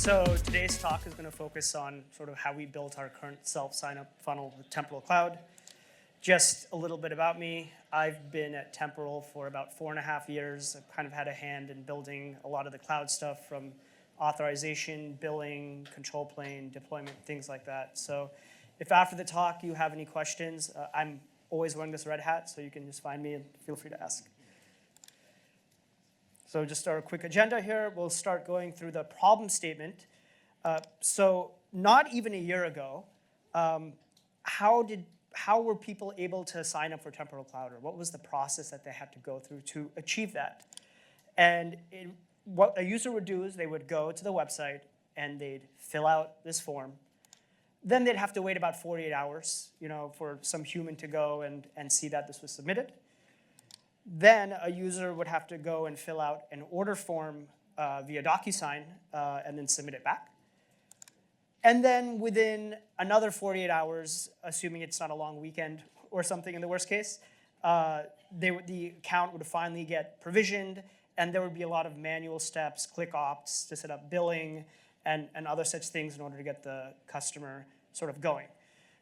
So today's talk is going to focus on sort of how we built our current self-signup funnel with Temporal Cloud. Just a little bit about me. I've been at Temporal for about 4.5 years. I've kind of had a hand in building a lot of the cloud stuff from authorization, billing, control plane, deployment, things like that. So if after the talk you have any questions, I'm always wearing this red hat, so you can just find me and feel free to ask. So just our quick agenda here. We'll start going through the problem statement. So not even a year ago, how were people able to sign up for Temporal Cloud, or what was the process that they had to go through to achieve that? And what a user would do is they would go to the website and they'd fill out this form. Then they'd have to wait about 48 hours, for some human to go and see that this was submitted. Then a user would have to go and fill out an order form via DocuSign and then submit it back. And then within another 48 hours, assuming it's not a long weekend or something in the worst case, the account would finally get provisioned, and there would be a lot of manual steps, click ops to set up billing and other such things in order to get the customer sort of going.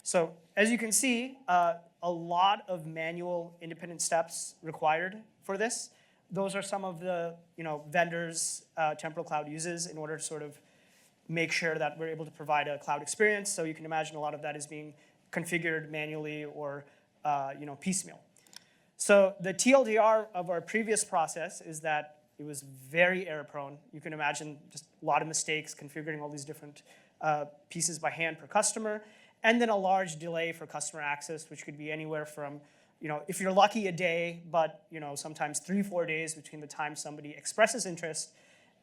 So as you can see, a lot of manual independent steps required for this. Those are some of the vendors Temporal Cloud uses in order to sort of make sure that we're able to provide a cloud experience. So you can imagine a lot of that is being configured manually or piecemeal. So the TLDR of our previous process is that it was very error prone. You can imagine just a lot of mistakes configuring all these different pieces by hand per customer. And then a large delay for customer access, which could be anywhere from, if you're lucky, a day, but sometimes 3-4 days between the time somebody expresses interest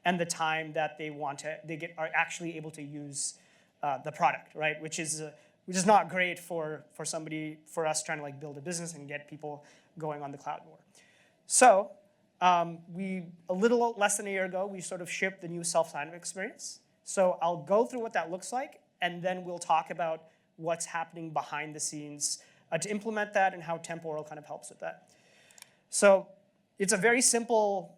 and the time that are actually able to use the product, right? Which is not great for us trying to build a business and get people going on the cloud more. So a little less than a year ago, we sort of shipped the new self-signup experience. So I'll go through what that looks like, and then we'll talk about what's happening behind the scenes to implement that and how Temporal kind of helps with that. So it's a very simple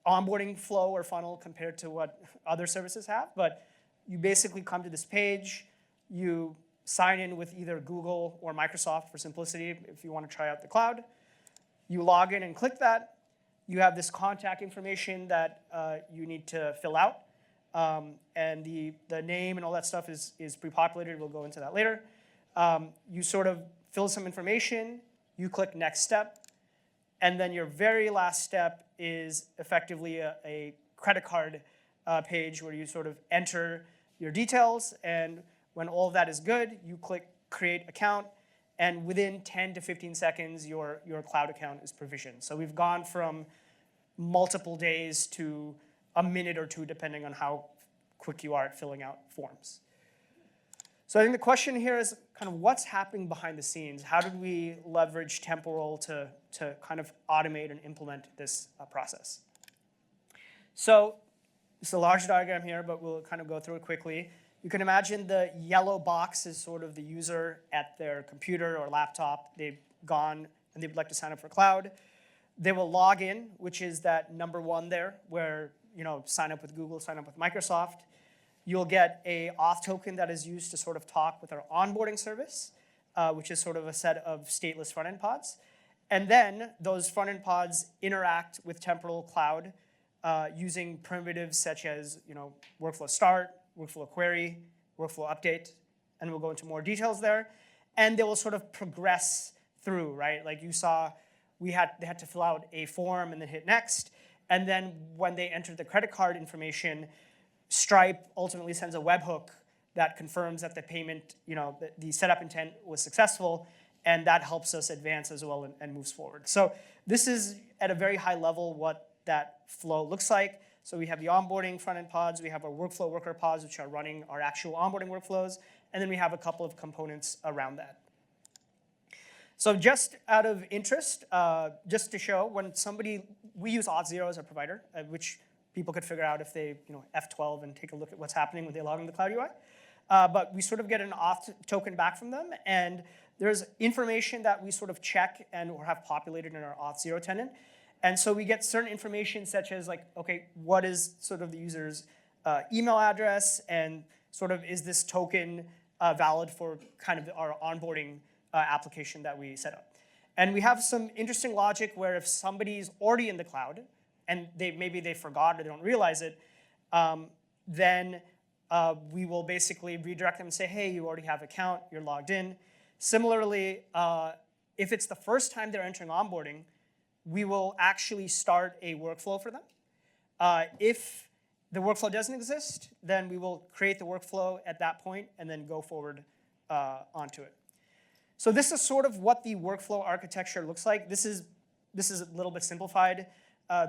onboarding flow or funnel compared to what other services have, but you basically come to this page, you sign in with either Google or Microsoft for simplicity if you want to try out the cloud. You log in and click that. You have this contact information that you need to fill out. And the name and all that stuff is pre-populated. We'll go into that later. You sort of fill some information. You click next step. And then your very last step is effectively a credit card page where you sort of enter your details. And when all of that is good, you click create account. And within 10 to 15 seconds, your cloud account is provisioned. So we've gone from multiple days to a minute or two, depending on how quick you are at filling out forms. So I think the question here is kind of what's happening behind the scenes? How did we leverage Temporal to kind of automate and implement this process? So it's a large diagram here, but we'll kind of go through it quickly. You can imagine the yellow box is sort of the user at their computer or laptop. They've gone and they would like to sign up for cloud. They will log in, which is that number 1 there, where sign up with Google, sign up with Microsoft. You'll get a auth token that is used to sort of talk with our onboarding service, which is sort of a set of stateless front-end pods. And then those front-end pods interact with Temporal Cloud using primitives such as workflow start, workflow query, workflow update, and we'll go into more details there. And they will sort of progress through, right? Like you saw, they had to fill out a form and then hit next. And then when they enter the credit card information, Stripe ultimately sends a webhook that confirms that the payment, the setup intent was successful, and that helps us advance as well and moves forward. So this is at a very high level what that flow looks like. So we have the onboarding front-end pods, we have our workflow worker pods, which are running our actual onboarding workflows, and then we have a couple of components around that. So just out of interest, just to show, we use Auth0 as a provider, which people could figure out if they F12 and take a look at what's happening when they log into the Cloud UI. But we sort of get an auth token back from them, and there's information that we sort of check and or have populated in our Auth0 tenant. And so we get certain information such as okay, what is sort of the user's email address, and sort of is this token valid for kind of our onboarding application that we set up. And we have some interesting logic where if somebody's already in the cloud and maybe they forgot or they don't realize it, then we will basically redirect them and say, hey, you already have an account, you're logged in. Similarly, if it's the first time they're entering onboarding, we will actually start a workflow for them. If the workflow doesn't exist, then we will create the workflow at that point and then go forward onto it. So this is sort of what the workflow architecture looks like. This is a little bit simplified.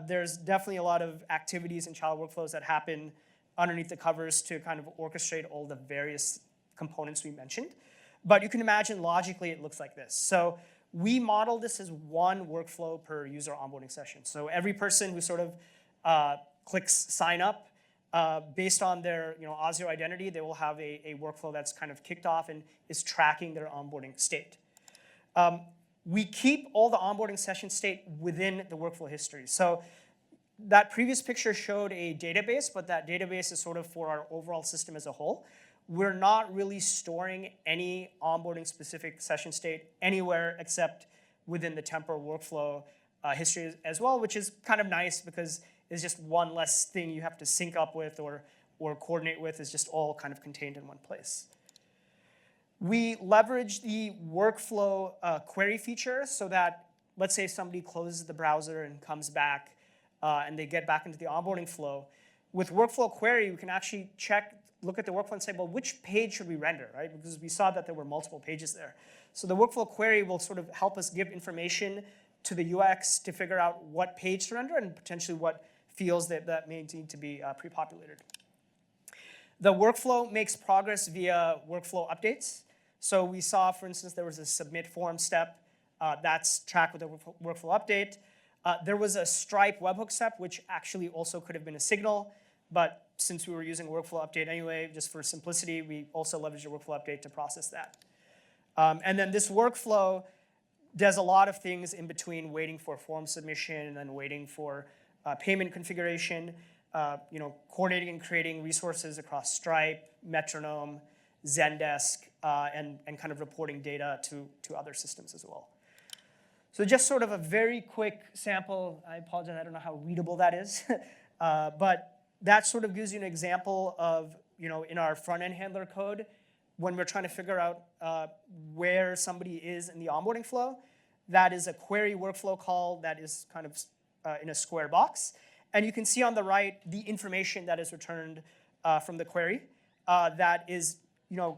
There's definitely a lot of activities and child workflows that happen underneath the covers to kind of orchestrate all the various components we mentioned. But you can imagine logically it looks like this. So we model this as one workflow per user onboarding session. So every person who sort of clicks sign up, based on their Auth0 identity, they will have a workflow that's kind of kicked off and is tracking their onboarding state. We keep all the onboarding session state within the workflow history. So that previous picture showed a database, but that database is sort of for our overall system as a whole. We're not really storing any onboarding specific session state anywhere except within the temporal workflow history as well, which is kind of nice because it's just one less thing you have to sync up with or coordinate with. It's just all kind of contained in one place. We leverage the workflow query feature so that, let's say somebody closes the browser and comes back and they get back into the onboarding flow. With workflow query, we can actually look at the workflow and say, well, which page should we render, right? Because we saw that there were multiple pages there. So the workflow query will sort of help us give information to the UX to figure out what page to render and potentially what fields that may need to be pre-populated. The workflow makes progress via workflow updates. So we saw, for instance, there was a submit form step. That's tracked with a workflow update. There was a Stripe webhook step, which actually also could have been a signal. But since we were using workflow update anyway, just for simplicity, we also leveraged a workflow update to process that. And then this workflow does a lot of things in between waiting for form submission and then waiting for payment configuration, coordinating and creating resources across Stripe, Metronome, Zendesk, and kind of reporting data to other systems as well. So just sort of a very quick sample. I apologize, I don't know how readable that is. But that sort of gives you an example of, in our front-end handler code, when we're trying to figure out where somebody is in the onboarding flow, that is a query workflow call that is kind of in a square box. And you can see on the right the information that is returned from the query that is,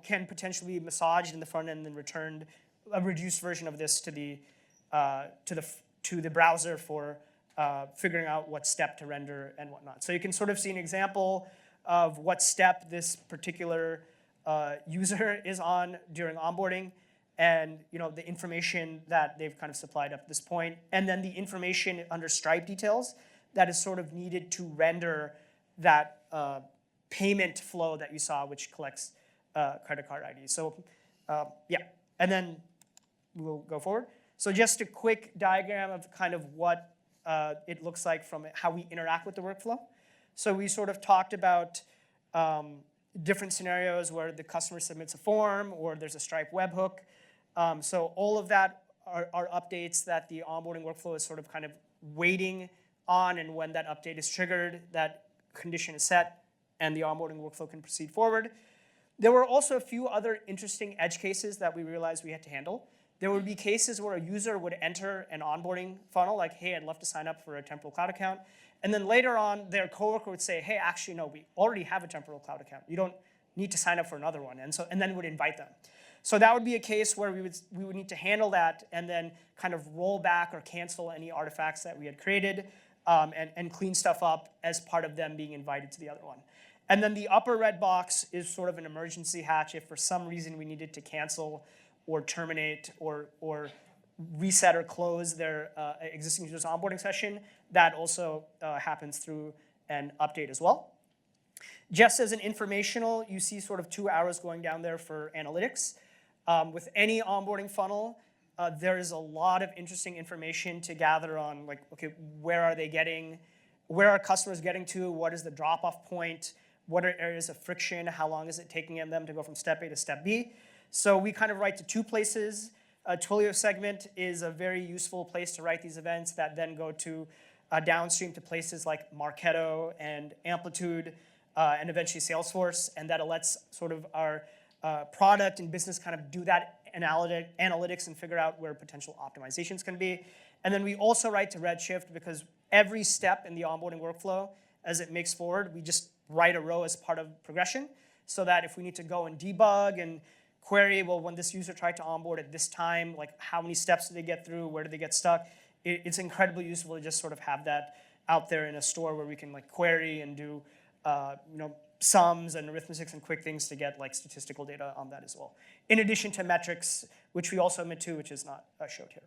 can potentially be massaged in the front end and then returned a reduced version of this to the browser for figuring out what step to render and whatnot. So you can sort of see an example of what step this particular user is on during onboarding, and the information that they've kind of supplied up to this point, and then the information under Stripe details that is sort of needed to render that payment flow that you saw, which collects credit card ID. So yeah, and then we'll go forward. So just a quick diagram of kind of what it looks like from how we interact with the workflow. So we sort of talked about different scenarios where the customer submits a form or there's a Stripe webhook. So all of that are updates that the onboarding workflow is sort of kind of waiting on, and when that update is triggered, that condition is set, and the onboarding workflow can proceed forward. There were also a few other interesting edge cases that we realized we had to handle. There would be cases where a user would enter an onboarding funnel, like, hey, I'd love to sign up for a Temporal Cloud account. And then later on, their coworker would say, hey, actually, no, we already have a Temporal Cloud account. You don't need to sign up for another one. And then would invite them. So that would be a case where we would need to handle that and then kind of roll back or cancel any artifacts that we had created and clean stuff up as part of them being invited to the other one. And then the upper red box is sort of an emergency hatch if for some reason we needed to cancel or terminate or reset or close their existing user's onboarding session. That also happens through an update as well. Just as an informational, you see sort of 2 arrows going down there for analytics. With any onboarding funnel, there is a lot of interesting information to gather on, like, okay, where are customers getting to? What is the drop-off point? what are areas of friction, how long is it taking them to go from step A to step B. So we kind of write to two places. Twilio segment is a very useful place to write these events that then go to downstream to places like Marketo and Amplitude and eventually Salesforce, and that lets sort of our product and business kind of do that analytics and figure out where potential optimizations can be. And then we also write to Redshift because every step in the onboarding workflow, as it makes forward, we just write a row as part of progression so that if we need to go and debug and query, well, when this user tried to onboard at this time, like how many steps did they get through, where did they get stuck? It's incredibly useful to just sort of have that out there in a store where we can like query and do sums and arithmetics and quick things to get like statistical data on that as well. In addition to metrics, which we also emit to, which is not showed here.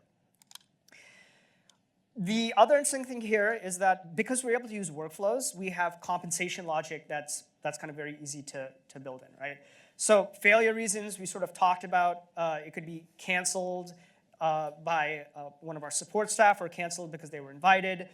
The other interesting thing here is that because we're able to use workflows, we have compensation logic that's kind of very easy to build in, right? So failure reasons we sort of talked about. It could be canceled by one of our support staff or canceled because they were invited.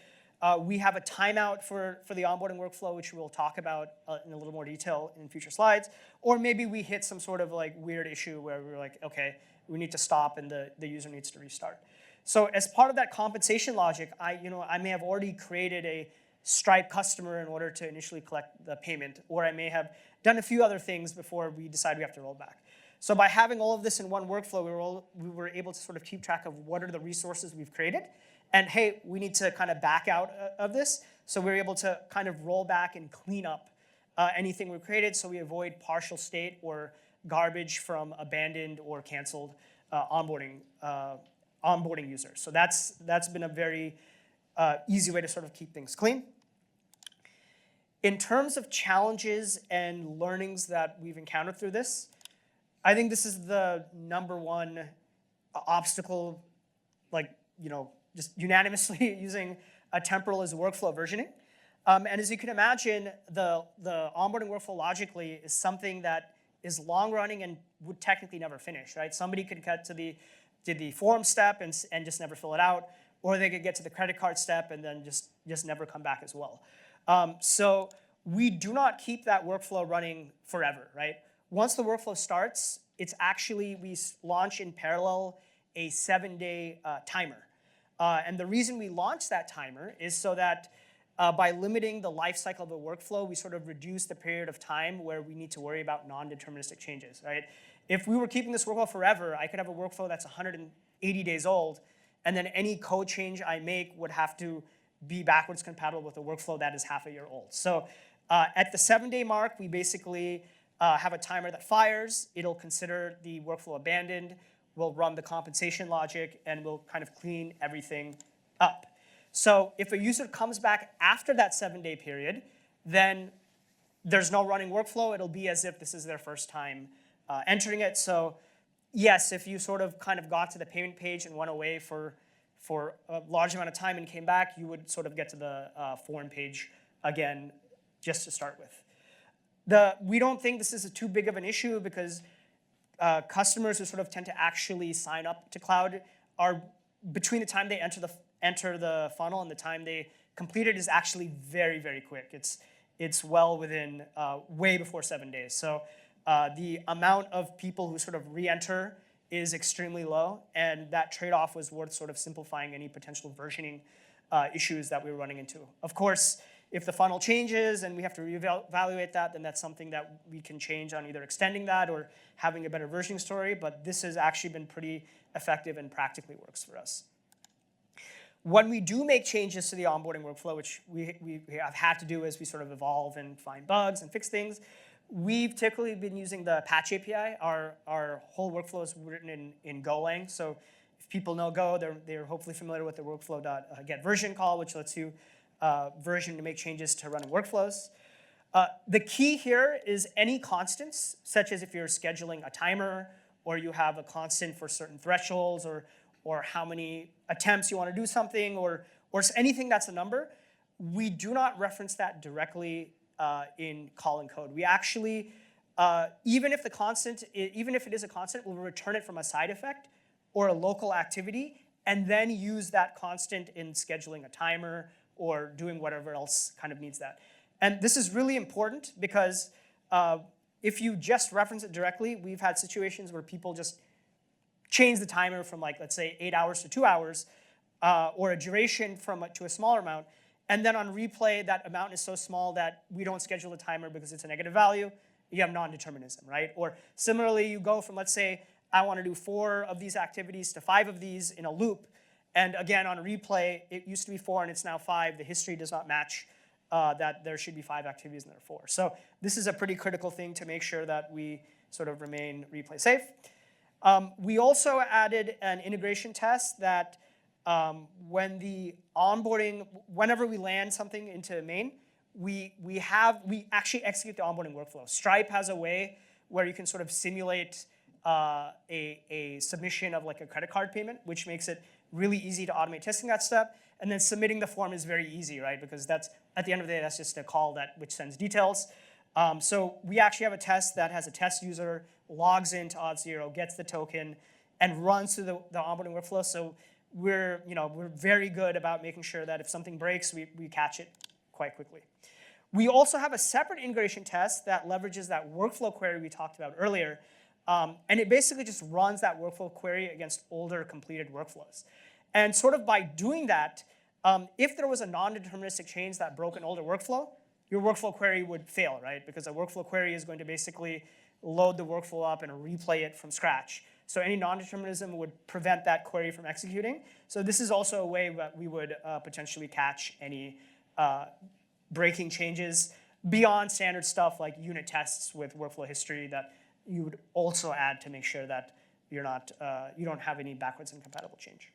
We have a timeout for the onboarding workflow, which we'll talk about in a little more detail in future slides. Or maybe we hit some sort of like weird issue where we're like, okay, we need to stop and the user needs to restart. So as part of that compensation logic, I may have already created a Stripe customer in order to initially collect the payment, or I may have done a few other things before we decide we have to roll back. So by having all of this in one workflow, we were able to sort of keep track of what are the resources we've created, and hey, we need to kind of back out of this. So we're able to kind of roll back and clean up anything we created so we avoid partial state or garbage from abandoned or canceled onboarding users. So that's been a very easy way to sort of keep things clean. In terms of challenges and learnings that we've encountered through this, I think this is the number one obstacle, just unanimously using a Temporal as workflow versioning. And as you can imagine, the onboarding workflow logically is something that is long running and would technically never finish, right? Somebody could get to the form step and just never fill it out, or they could get to the credit card step and then just never come back as well. So we do not keep that workflow running forever, right? Once the workflow starts, it's actually, we launch in parallel a 7-day timer. And the reason we launch that timer is so that by limiting the life cycle of a workflow, we sort of reduce the period of time where we need to worry about non-deterministic changes, right? If we were keeping this workflow forever, I could have a workflow that's 180 days old, and then any code change I make would have to be backwards compatible with a workflow that is half a year old. So at the 7-day mark, we basically have a timer that fires. It'll consider the workflow abandoned. We'll run the compensation logic, and we'll kind of clean everything up. So if a user comes back after that 7-day period, then there's no running workflow. It'll be as if this is their first time entering it. So yes, if you sort of kind of got to the payment page and went away for a large amount of time and came back, you would sort of get to the form page again, just to start with. We don't think this is too big of an issue because customers who sort of tend to actually sign up to cloud are between the time they enter the funnel and the time they complete it is actually very, very quick. It's well within way before 7 days. So the amount of people who sort of re-enter is extremely low, and that trade-off was worth sort of simplifying any potential versioning issues that we were running into. Of course, if the funnel changes and we have to reevaluate that, then that's something that we can change on either extending that or having a better versioning story, but this has actually been pretty effective and practically works for us. When we do make changes to the onboarding workflow, which we have had to do as we sort of evolve and find bugs and fix things, we've typically been using the patch API. Our whole workflow is written in Golang, so if people know Go, they're hopefully familiar with the workflow.get version call, which lets you version to make changes to running workflows. The key here is any constants, such as if you're scheduling a timer or you have a constant for certain thresholds or how many attempts you want to do something or anything that's a number, we do not reference that directly in calling code. We actually, even if it is a constant, we'll return it from a side effect or a local activity and then use that constant in scheduling a timer or doing whatever else kind of needs that. And this is really important because if you just reference it directly, we've had situations where people just change the timer from, like, let's say 8 hours to 2 hours, or a duration to a smaller amount. And then on replay, that amount is so small that we don't schedule the timer because it's a negative value. You have non-determinism, right? Or similarly, you go from, let's say, I want to do 4 of these activities to 5 of these in a loop. And again, on replay, it used to be 4 and it's now 5. The history does not match that there should be 5 activities and there are 4. So this is a pretty critical thing to make sure that we sort of remain replay safe. We also added an integration test that when the onboarding, whenever we land something into main, we actually execute the onboarding workflow. Stripe has a way where you can sort of simulate a submission of, like, a credit card payment, which makes it really easy to automate testing that step. And then submitting the form is very easy, right? Because that's, at the end of the day, that's just a call which sends details. So we actually have a test that has a test user, logs into Auth0, gets the token, and runs through the onboarding workflow. So we're very good about making sure that if something breaks, we catch it quite quickly. We also have a separate integration test that leverages that workflow query we talked about earlier. And it basically just runs that workflow query against older completed workflows. And sort of by doing that, if there was a non-deterministic change that broke an older workflow, your workflow query would fail, right? Because a workflow query is going to basically load the workflow up and replay it from scratch. So any non-determinism would prevent that query from executing. So this is also a way that we would potentially catch any breaking changes beyond standard stuff like unit tests with workflow history that you would also add to make sure that you don't have any backwards incompatible change.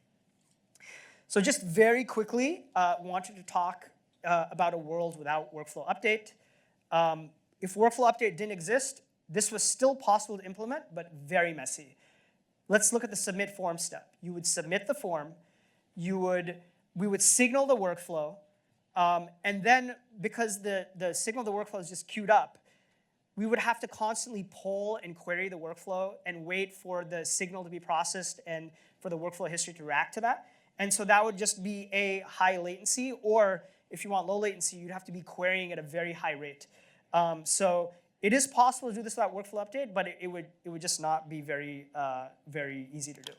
So just very quickly, wanted to talk about a world without workflow update. If workflow update didn't exist, this was still possible to implement, but very messy. Let's look at the submit form step. You would submit the form. We would signal the workflow. And then because the signal of the workflow is just queued up, we would have to constantly poll and query the workflow and wait for the signal to be processed and for the workflow history to react to that. And so that would just be a high latency, or if you want low latency, you'd have to be querying at a very high rate. So it is possible to do this without workflow update, but it would just not be very easy to do.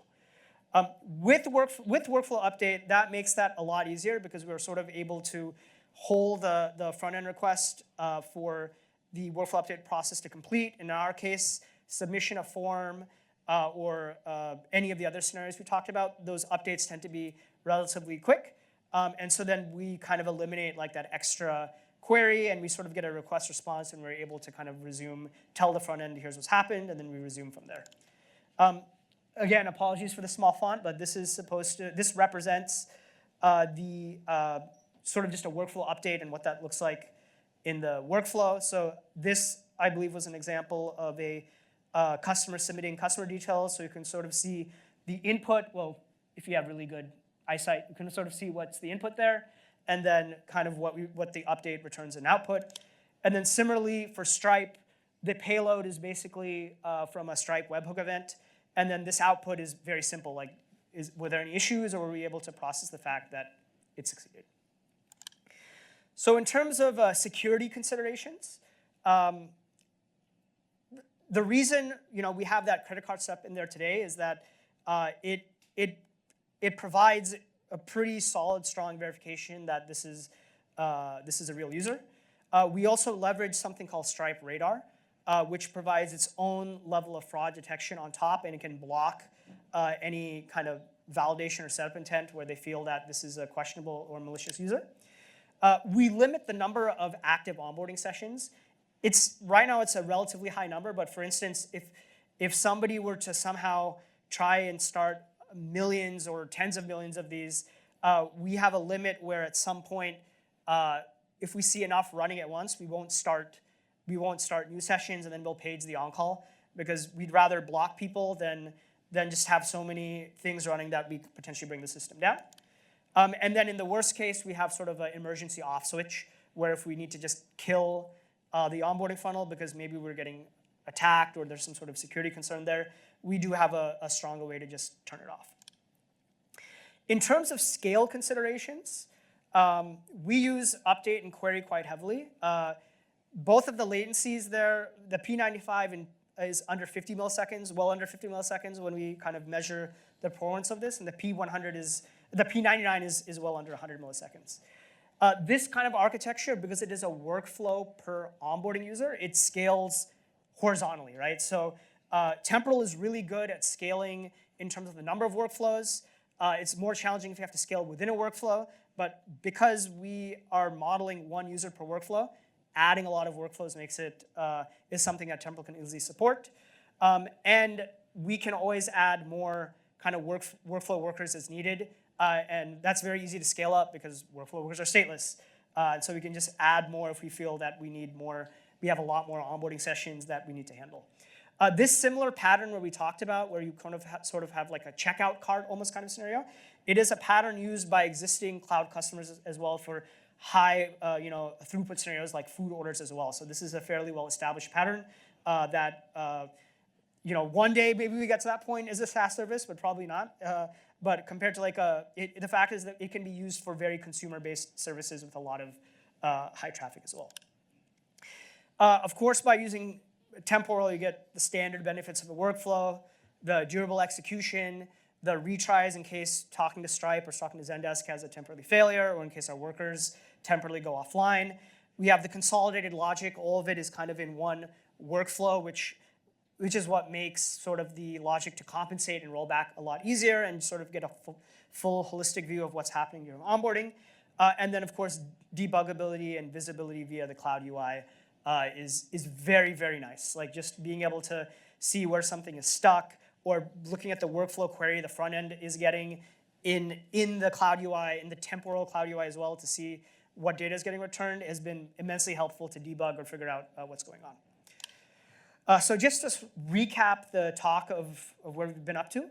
With workflow update, that makes that a lot easier because we're sort of able to hold the front-end request for the workflow update process to complete. In our case, submission of form or any of the other scenarios we talked about, those updates tend to be relatively quick. And so then we kind of eliminate, like, that extra query, and we sort of get a request response, and we're able to kind of resume, tell the front end, here's what's happened, and then we resume from there. Again, apologies for the small font, but this represents the sort of just a workflow update and what that looks like in the workflow. So this, I believe, was an example of a customer submitting customer details. So you can sort of see the input. Well, if you have really good eyesight, you can sort of see what's the input there, and then kind of what the update returns in output. And then similarly for Stripe, the payload is basically from a Stripe webhook event. And then this output is very simple, like, were there any issues, or were we able to process the fact that it succeeded? So in terms of security considerations, the reason we have that credit card step in there today is that it provides a pretty solid, strong verification that this is a real user. We also leverage something called Stripe Radar, which provides its own level of fraud detection on top, and it can block any kind of validation or setup intent where they feel that this is a questionable or malicious user. We limit the number of active onboarding sessions. Right now it's a relatively high number, but for instance, if somebody were to somehow try and start millions or tens of millions of these, we have a limit where at some point, if we see enough running at once, we won't start new sessions, and then we'll page the on-call, because we'd rather block people than just have so many things running that we could potentially bring the system down. And then in the worst case, we have sort of an emergency off switch, where if we need to just kill the onboarding funnel because maybe we're getting attacked or there's some sort of security concern there, we do have a stronger way to just turn it off. In terms of scale considerations, We use update and query quite heavily. Both of the latencies there, the P95 is under 50 milliseconds, well under 50 milliseconds when we kind of measure the performance of this, and the P99 is well under 100 milliseconds. This kind of architecture, because it is a workflow per onboarding user, it scales horizontally, right? So Temporal is really good at scaling in terms of the number of workflows. It's more challenging if you have to scale within a workflow, but because we are modeling one user per workflow, adding a lot of workflows is something that Temporal can easily support. And we can always add more kind of workflow workers as needed. And that's very easy to scale up because workflow workers are stateless. And so we can just add more if we feel that we need more. We have a lot more onboarding sessions that we need to handle. This similar pattern where we talked about, where you kind of sort of have like a checkout cart almost kind of scenario, it is a pattern used by existing cloud customers as well for high throughput scenarios like food orders as well. So this is a fairly well-established pattern that one day maybe we get to that point as a SaaS service, but probably not. But compared to like the fact is that it can be used for very consumer-based services with a lot of high traffic as well. Of course, by using Temporal, you get the standard benefits of the workflow, the durable execution, the retries in case talking to Stripe or talking to Zendesk has a temporary failure, or in case our workers temporarily go offline. We have the consolidated logic. All of it is kind of in one workflow, which is what makes sort of the logic to compensate and roll back a lot easier and sort of get a full holistic view of what's happening during onboarding. And then, of course, debuggability and visibility via the cloud UI is very, very nice. Like just being able to see where something is stuck, or looking at the workflow query the front end is getting in the cloud UI, in the Temporal cloud UI as well, to see what data is getting returned has been immensely helpful to debug or figure out what's going on. So just to recap the talk of where we've been up to,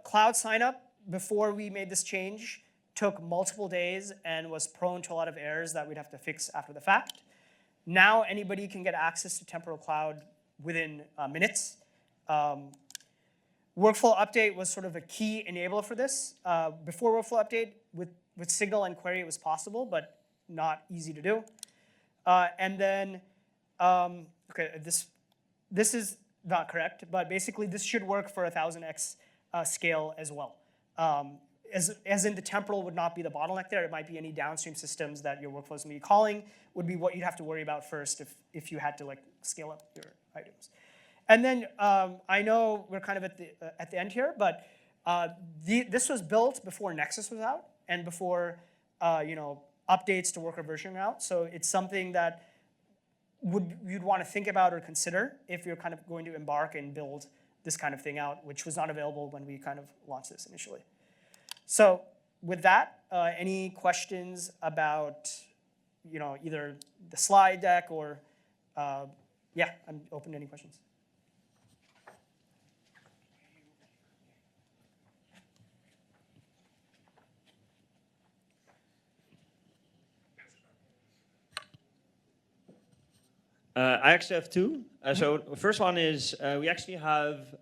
cloud signup before we made this change took multiple days and was prone to a lot of errors that we'd have to fix after the fact. Now anybody can get access to Temporal Cloud within minutes. Workflow update was sort of a key enabler for this. Before workflow update, with Signal and Query, it was possible, but not easy to do. And then, okay, this is not correct, but basically this should work for 1000x scale as well. As in the Temporal would not be the bottleneck there. It might be any downstream systems that your workflows may be calling would be what you'd have to worry about first if you had to like scale up your items. And then I know we're kind of at the end here, but this was built before Nexus was out and before updates to worker versioning out. So it's something that you'd want to think about or consider if you're kind of going to embark and build this kind of thing out, which was not available when we kind of launched this initially. So with that, any questions about either the slide deck or yeah, I'm open to any questions. I actually have two. So the first one is we actually have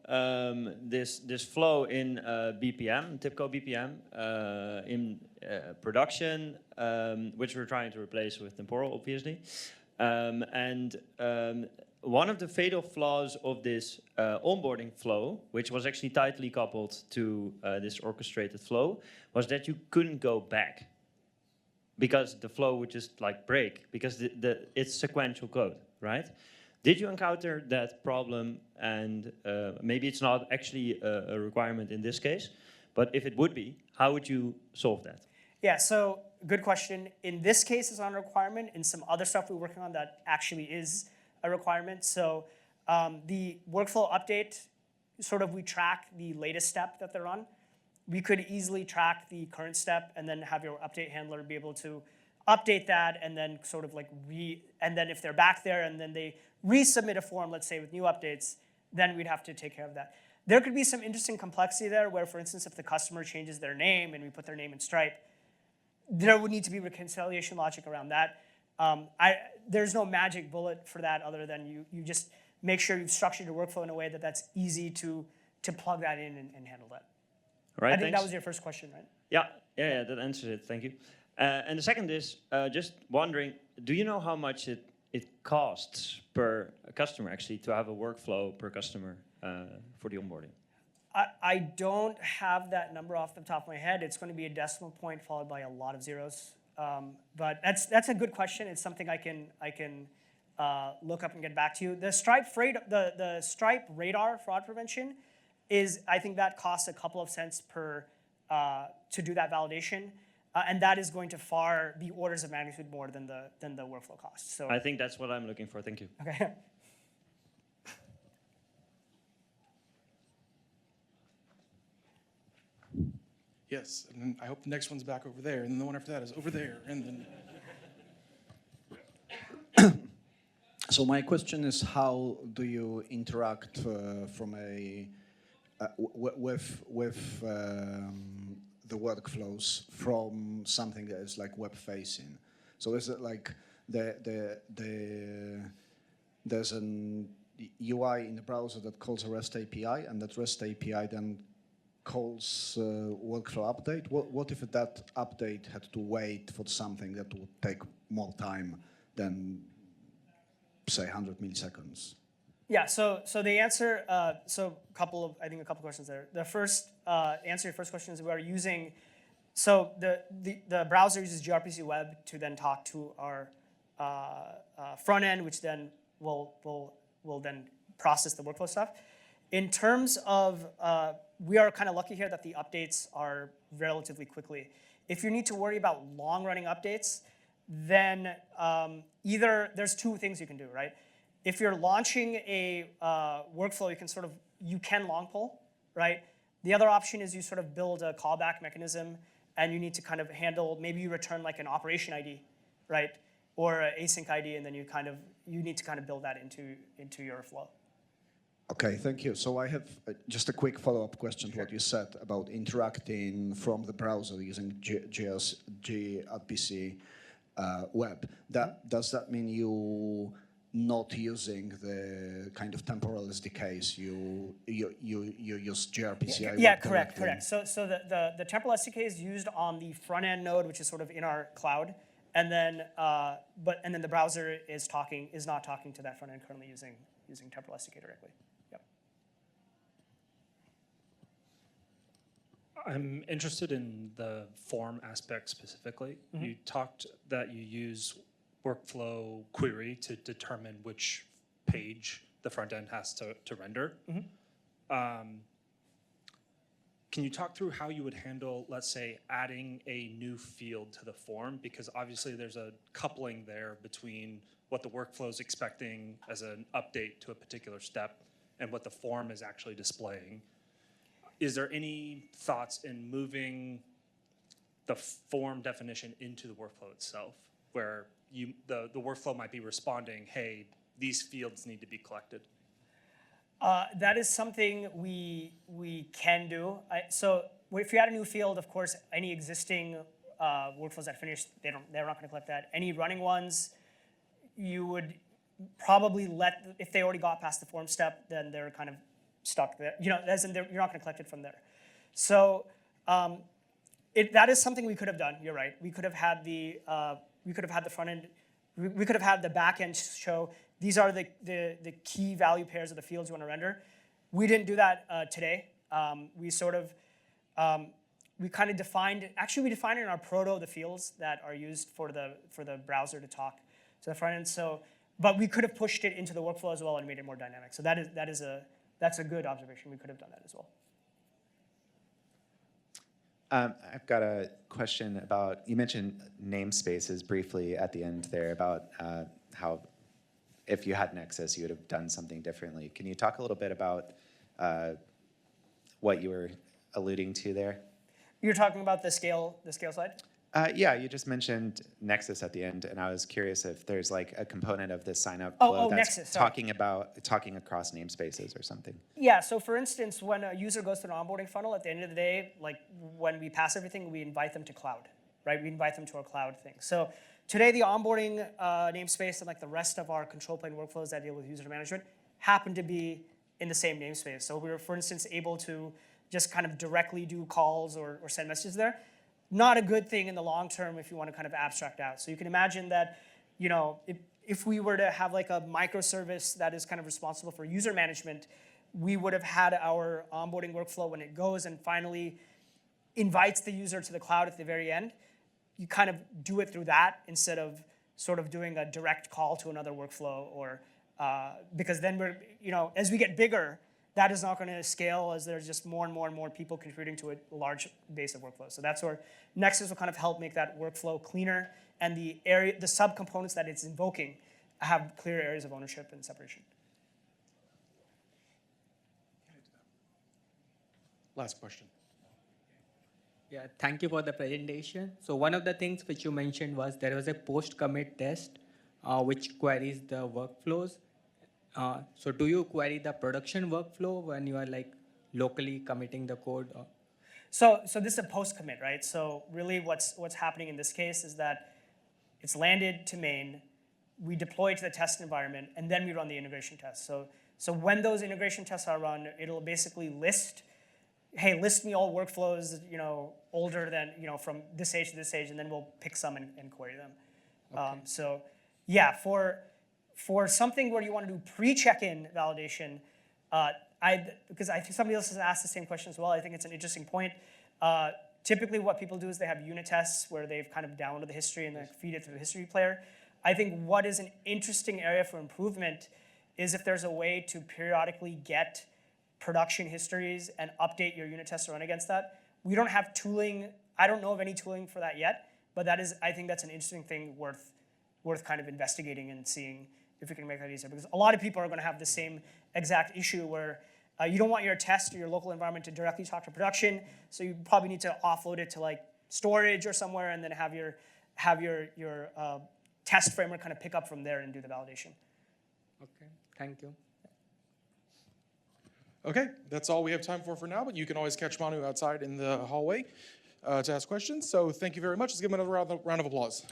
this flow in BPM, typical BPM, in production, which we're trying to replace with Temporal, obviously. One of the fatal flaws of this onboarding flow, which was actually tightly coupled to this orchestrated flow, was that you couldn't go back because the flow would just like break because it's sequential code, right? Did you encounter that problem? And maybe it's not actually a requirement in this case, but if it would be, how would you solve that? Yeah, so good question. In this case, it's not a requirement. In some other stuff we're working on, that actually is a requirement. So the workflow update, sort of we track the latest step that they're on. We could easily track the current step and then have your update handler be able to update that and then sort of like and then if they're back there and then they resubmit a form, let's say with new updates, then we'd have to take care of that. There could be some interesting complexity there where, for instance, if the customer changes their name and we put their name in Stripe, there would need to be reconciliation logic around that. There's no magic bullet for that other than you just make sure you've structured your workflow in a way that that's easy to plug that in and handle that. Right, I think that was your first question, right? Yeah, that answers it. Thank you. And the second is just wondering, do you know how much it costs per customer actually to have a workflow per customer for the onboarding? I don't have that number off the top of my head. It's going to be a decimal point followed by a lot of zeros. But that's a good question. It's something I can look up and get back to you. The Stripe radar fraud prevention is, I think that costs a couple of cents per to do that validation, and that is going to far be orders of magnitude more than the workflow cost. So I think that's what I'm looking for. Thank you. okay. Yes, and then I hope the next one's back over there, and then the one after that is over there, and then. So my question is, how do you interact from a with the workflows from something that is like web facing? So is it like there's an UI in the browser that calls a REST API, and that REST API then calls workflow update? What if that update had to wait for something that would take more time than, say, 100 milliseconds? Yeah, so the answer, I think a couple questions there. The first, answer your first question is we are using, so the browser uses gRPC web to then talk to our front end, which then will then process the workflow stuff. In terms of, we are kind of lucky here that the updates are relatively quickly. If you need to worry about long-running updates, then either there's two things you can do, right? If you're launching a workflow, you can long pull, right? The other option is you sort of build a callback mechanism, and you need to kind of handle, maybe you return like an operation ID, right? Or an async ID, and then you need to kind of build that into your flow. Okay, thank you. So I have just a quick follow-up question to what you said about interacting from the browser using gRPC web. Does that mean you not using the kind of temporal SDKs? You use gRPC? Yeah, correct. So the temporal SDK is used on the front end node, which is sort of in our cloud, and then the browser is not talking to that front end currently using temporal SDK directly. I'm interested in the form aspect specifically. Mm-hmm. You talked that you use workflow query to determine which page the front end has to render. Mm-hmm. Can you talk through how you would handle, let's say, adding a new field to the form? Because obviously there's a coupling there between what the workflow is expecting as an update to a particular step and what the form is actually displaying. Is there any thoughts in moving the form definition into the workflow itself, where the workflow might be responding, hey, these fields need to be collected? That is something we can do. So if you add a new field, of course, any existing workflows that finish, they're not going to collect that. Any running ones, you would probably if they already got past the form step, then they're kind of stuck there. As in you're not going to collect it from there. So that is something we could have done. You're right. We could have had the front end. We could have had the back end show these are the key value pairs of the fields you want to render. We didn't do that today. We kind of defined. Actually, we defined it in our proto the fields that are used for the browser to talk to the front end. So, but we could have pushed it into the workflow as well and made it more dynamic. So that's a good observation. We could have done that as well. I've got a question about, you mentioned namespaces briefly at the end there about how if you had Nexus, you would have done something differently. Can you talk a little bit about what you were alluding to there? You're talking about the scale slide? Yeah, you just mentioned Nexus at the end, and I was curious if there's like a component of the sign-up flow that's Nexus, talking across namespaces or something. Yeah, so for instance, when a user goes through an onboarding funnel, at the end of the day, like when we pass everything, we invite them to cloud, right? We invite them to our cloud thing. So today, the onboarding namespace and like the rest of our control plane workflows that deal with user management happen to be in the same namespace. So we were, for instance, able to just kind of directly do calls or send messages there. not a good thing in the long term if you want to kind of abstract out. So you can imagine that, you know, if we were to have like a microservice that is kind of responsible for user management, we would have had our onboarding workflow when it goes and finally invites the user to the cloud at the very end. You kind of do it through that instead of sort of doing a direct call to another workflow, or because then we're, you know, as we get bigger, that is not going to scale as there's just more and more and more people contributing to a large base of workflows. So that's where Nexus will kind of help make that workflow cleaner, and the subcomponents that it's invoking have clear areas of ownership and separation. Last question. Yeah, thank you for the presentation. So one of the things which you mentioned was there was a post-commit test which queries the workflows. So do you query the production workflow when you are like locally committing the code? So this is a post-commit, right? So really what's happening in this case is that it's landed to main, we deploy to the test environment, and then we run the integration tests. So when those integration tests are run, it'll basically list, hey, list me all workflows, you know, older than, you know, from this age to this age, and then we'll pick some and query them. Okay. So yeah, for something where you want to do pre-check-in validation, because I think somebody else has asked the same question as well. I think it's an interesting point. Typically what people do is they have unit tests where they've kind of downloaded the history and then feed it through the history player. I think what is an interesting area for improvement is if there's a way to periodically get production histories and update your unit tests to run against that. We don't have tooling. I don't know of any tooling for that yet, but I think that's an interesting thing worth kind of investigating and seeing if we can make that easier. Because a lot of people are going to have the same exact issue where you don't want your test or your local environment to directly talk to production, so you probably need to offload it to like storage or somewhere, and then have your test framework kind of pick up from there and do the validation. Okay, thank you. Okay, that's all we have time for now, but you can always catch Manu outside in the hallway to ask questions. So thank you very much. Let's give him another round of applause.